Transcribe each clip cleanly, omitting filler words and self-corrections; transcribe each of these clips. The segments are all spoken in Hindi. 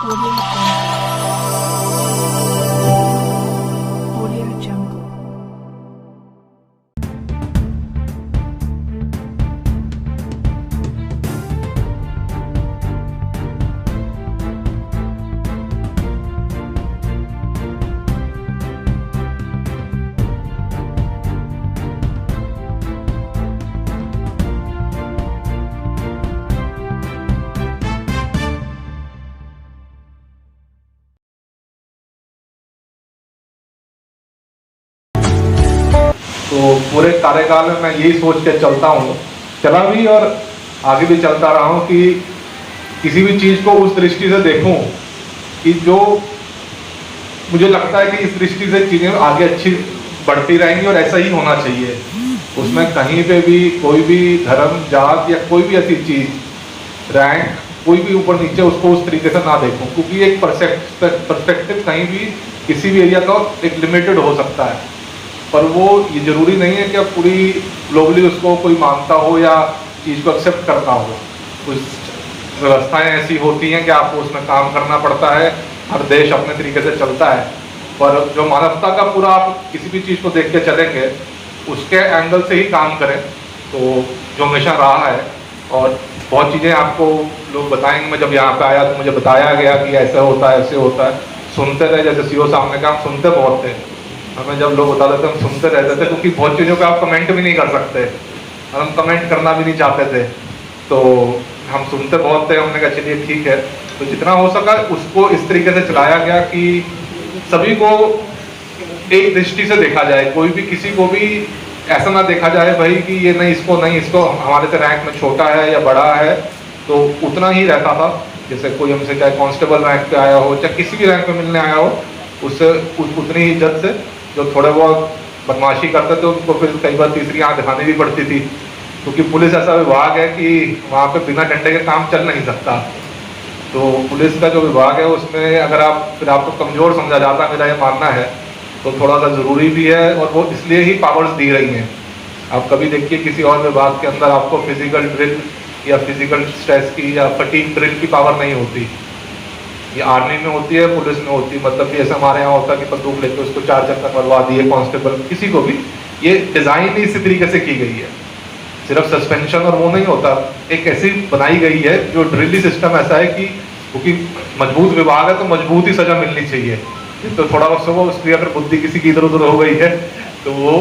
Audio Jungle. तो पूरे कार्यकाल में मैं यही सोच के चला भी और आगे भी चलता रहा हूँ कि किसी भी चीज़ को उस दृष्टि से देखूं कि जो मुझे लगता है कि इस दृष्टि से चीज़ें आगे अच्छी बढ़ती रहेंगी और ऐसा ही होना चाहिए। उसमें कहीं पे भी कोई भी धर्म, जात या कोई भी ऐसी चीज़, रैंक, कोई भी ऊपर नीचे, उसको उस तरीके से ना देखूं, क्योंकि एक पर्सपेक्टिव कहीं भी किसी भी एरिया का एक लिमिटेड हो सकता है, पर वो ये जरूरी नहीं है कि अब पूरी ग्लोबली उसको कोई मानता हो या चीज़ को एक्सेप्ट करता हो। कुछ व्यवस्थाएं ऐसी होती हैं कि आपको उसमें काम करना पड़ता है, हर देश अपने तरीके से चलता है, पर जो मानवता का पूरा आप किसी भी चीज़ को देख के चलेंगे, उसके एंगल से ही काम करें, तो जो हमेशा रहा है। और बहुत चीज़ें आपको लोग बताएंगे। मैं जब यहाँ पे आया तो मुझे बताया गया कि ऐसा होता है, ऐसे होता है, सुनते रहे। जैसे सीओ साहब ने कहा, हम सुनते बहुत थे, हमें जब लोग बता देते हम सुनते रहते थे, क्योंकि बहुत चीज़ों पे आप कमेंट भी नहीं कर सकते और हम कमेंट करना भी नहीं चाहते थे, तो हम सुनते बहुत थे। हमने कहा चलिए ठीक है, तो जितना हो सका उसको इस तरीके से चलाया गया कि सभी को एक दृष्टि से देखा जाए, कोई भी किसी को भी ऐसा ना देखा जाए भाई कि ये नहीं, इसको हमारे से रैंक में छोटा है या बड़ा है, तो उतना ही रहता था। जैसे कोई हमसे चाहे कांस्टेबल रैंक पे आया हो, चाहे किसी भी रैंक पे मिलने आया हो, उससे उतनी ही इज्जत से। जो थोड़े बहुत बदमाशी करते थे उनको फिर कई बार तीसरी आंख दिखानी भी पड़ती थी, क्योंकि पुलिस ऐसा विभाग है कि वहाँ पे बिना डंडे के काम चल नहीं सकता। तो पुलिस का जो विभाग है उसमें अगर फिर आपको कमज़ोर समझा जाता है, मेरा ये मानना है, तो थोड़ा सा ज़रूरी भी है, और वो इसलिए ही पावर्स दी गई हैं। आप कभी देखिए किसी और विभाग के अंदर आपको फिजिकल ड्रिल या फिजिकल स्ट्रेस की या फटीग ड्रिल की पावर नहीं होती। ये आर्मी में होती है, पुलिस में होती है। मतलब कि ऐसा हमारे यहाँ होता है कि बंदूक लेके उसको 4 चक्कर मरवा दिए, कांस्टेबल किसी को भी। ये डिज़ाइन ही इसी तरीके से की गई है, सिर्फ सस्पेंशन और वो नहीं होता, एक ऐसी बनाई गई है जो ड्रिली सिस्टम ऐसा है कि क्योंकि मजबूत विभाग है तो मजबूत ही सज़ा मिलनी चाहिए। तो थोड़ा वक्त हो उसकी अगर बुद्धि किसी की इधर उधर हो गई है तो वो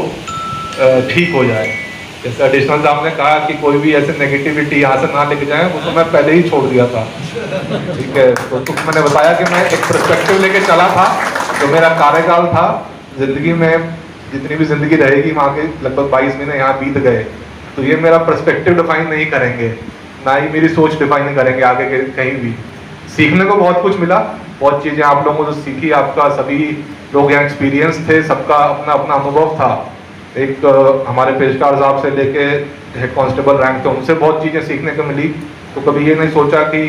ठीक हो जाए। जैसे एडिशनल साहब ने कहा कि कोई भी ऐसे नेगेटिविटी यहाँ से ना लेके जाए, वो तो मैं पहले ही छोड़ दिया था, ठीक है। तो मैंने बताया कि मैं एक पर्सपेक्टिव लेके चला था, जो मेरा कार्यकाल था जिंदगी में, जितनी भी जिंदगी रहेगी वहाँ के लगभग 22 महीने यहाँ बीत गए, तो ये मेरा पर्सपेक्टिव डिफाइन नहीं करेंगे, ना ही मेरी सोच डिफाइन करेंगे आगे के कहीं भी। सीखने को बहुत कुछ मिला, बहुत चीज़ें आप लोगों को सीखी, आपका सभी लोग यहाँ एक्सपीरियंस थे, सबका अपना अपना अनुभव था। एक हमारे पेशकार साहब से लेके हेड कांस्टेबल रैंक थे, उनसे बहुत चीज़ें सीखने को मिली। तो कभी ये नहीं सोचा कि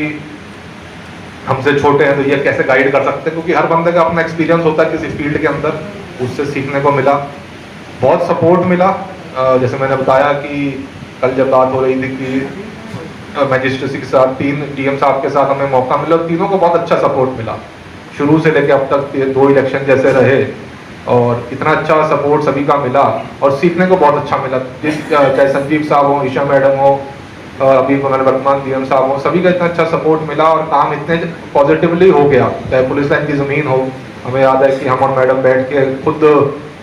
हमसे छोटे हैं तो ये कैसे गाइड कर सकते हैं, क्योंकि हर बंदे का अपना एक्सपीरियंस होता है किसी फील्ड के अंदर, उससे सीखने को मिला। बहुत सपोर्ट मिला। जैसे मैंने बताया कि कल जब बात हो रही थी कि मैजिस्ट्रेसी के साथ 3 डीएम साहब के साथ हमें मौका मिला, तीनों को बहुत अच्छा सपोर्ट मिला, शुरू से लेकर अब तक 2 इलेक्शन जैसे रहे, और इतना अच्छा सपोर्ट सभी का मिला और सीखने को बहुत अच्छा मिला। चाहे संजीव साहब हो, ईशा मैडम हो, अभी हमारे वर्तमान डीएम साहब हो, सभी का इतना अच्छा सपोर्ट मिला और काम इतने पॉजिटिवली हो गया। चाहे पुलिस लाइन की ज़मीन हो, हमें याद है कि हम और मैडम बैठ के खुद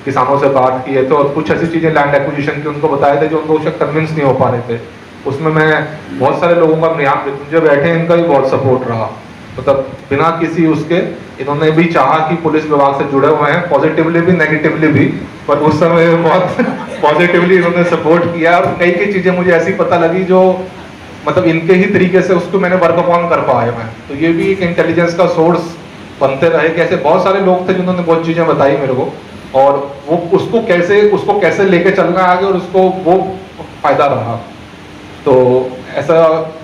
किसानों से बात की है, तो कुछ ऐसी चीज़ें लैंड एक्विजिशन की उनको बताए थे जो उनको उससे कन्विंस नहीं हो पा रहे थे। उसमें मैं बहुत सारे लोगों का, यहाँ जो बैठे हैं इनका भी बहुत सपोर्ट रहा, मतलब बिना किसी उसके इन्होंने भी चाहा कि पुलिस विभाग से जुड़े हुए हैं, पॉजिटिवली भी नेगेटिवली भी, पर उस समय बहुत पॉजिटिवली इन्होंने सपोर्ट किया। और कई कई चीज़ें मुझे ऐसी पता लगी जो मतलब इनके ही तरीके से उसको मैंने वर्क अपॉन कर पाया मैं। तो ये भी एक इंटेलिजेंस का सोर्स बनते रहे कि ऐसे बहुत सारे लोग थे जिन्होंने बहुत चीज़ें बताई मेरे को, और वो उसको कैसे लेके चलना आगे, और उसको वो फायदा रहा। तो ऐसा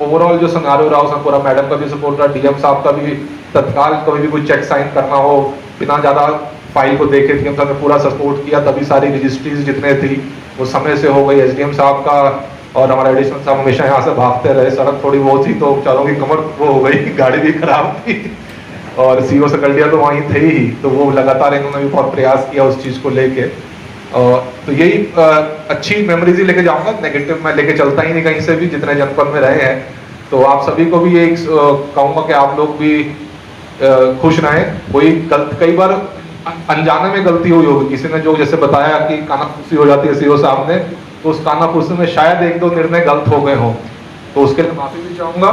ओवरऑल जो सिनेरियो रहा उसमें पूरा मैडम का भी सपोर्ट रहा, डीएम साहब का भी तत्काल कभी भी कोई चेक साइन करना हो बिना ज़्यादा फाइल को देखे डीएम साहब ने पूरा सपोर्ट किया, तभी सारी रजिस्ट्रीज जितने थी वो समय से हो गई। एसडीएम साहब का और हमारा एडिशनल साहब हमेशा यहाँ से भागते रहे, सड़क थोड़ी बहुत थी तो चारों की कमर वो हो गई, गाड़ी भी खराब थी और सीओ सकल्डिया तो वहीं थे ही, तो वो लगातार इन्होंने भी बहुत प्रयास किया उस चीज़ को लेके। तो यही अच्छी मेमोरीज ही लेके जाऊंगा, नेगेटिव मैं लेके चलता ही नहीं कहीं से भी, जितने जनपद में रहे हैं। तो आप सभी को भी ये कहूँगा कि आप लोग भी खुश रहें। कोई कई बार अनजाने में गलती हुई होगी, किसी ने जो जैसे बताया कि कानाफूसी हो जाती है सीओ साहब ने, तो उस कानाफूसी में शायद एक दो निर्णय गलत हो गए हों, तो उसके लिए माफी भी चाहूंगा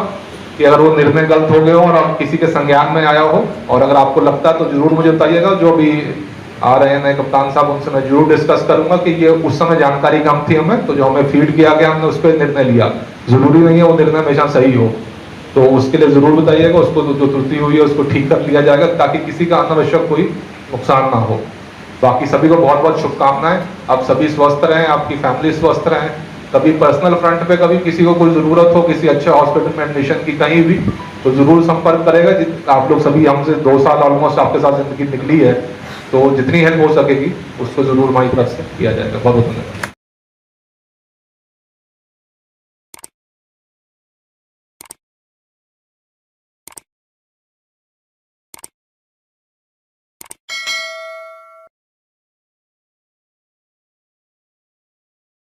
कि अगर वो निर्णय गलत हो गए हो और आप किसी के संज्ञान में आया हो, और अगर आपको लगता है तो जरूर मुझे बताइएगा। जो भी आ रहे हैं नए कप्तान साहब, उनसे मैं जरूर डिस्कस करूंगा कि ये उस समय जानकारी कम थी हमें, तो जो हमें फीड किया गया हमने उस पर निर्णय लिया। जरूरी नहीं है वो निर्णय हमेशा सही हो, तो उसके लिए जरूर बताइएगा। उसको जो त्रुटि हुई है उसको ठीक कर लिया जाएगा, ताकि किसी का अनावश्यक कोई नुकसान ना हो। बाकी सभी को बहुत बहुत शुभकामनाएं। आप सभी स्वस्थ रहें, आपकी फैमिली स्वस्थ रहें। कभी पर्सनल फ्रंट पे कभी किसी को कोई ज़रूरत हो किसी अच्छे हॉस्पिटल में एडमिशन की कहीं भी, तो ज़रूर संपर्क करेगा। आप लोग सभी, हमसे 2 साल ऑलमोस्ट आपके साथ जिंदगी निकली है, तो जितनी हेल्प हो सकेगी उसको ज़रूर हमारी तरफ से किया जाएगा। बहुत बहुत धन्यवाद।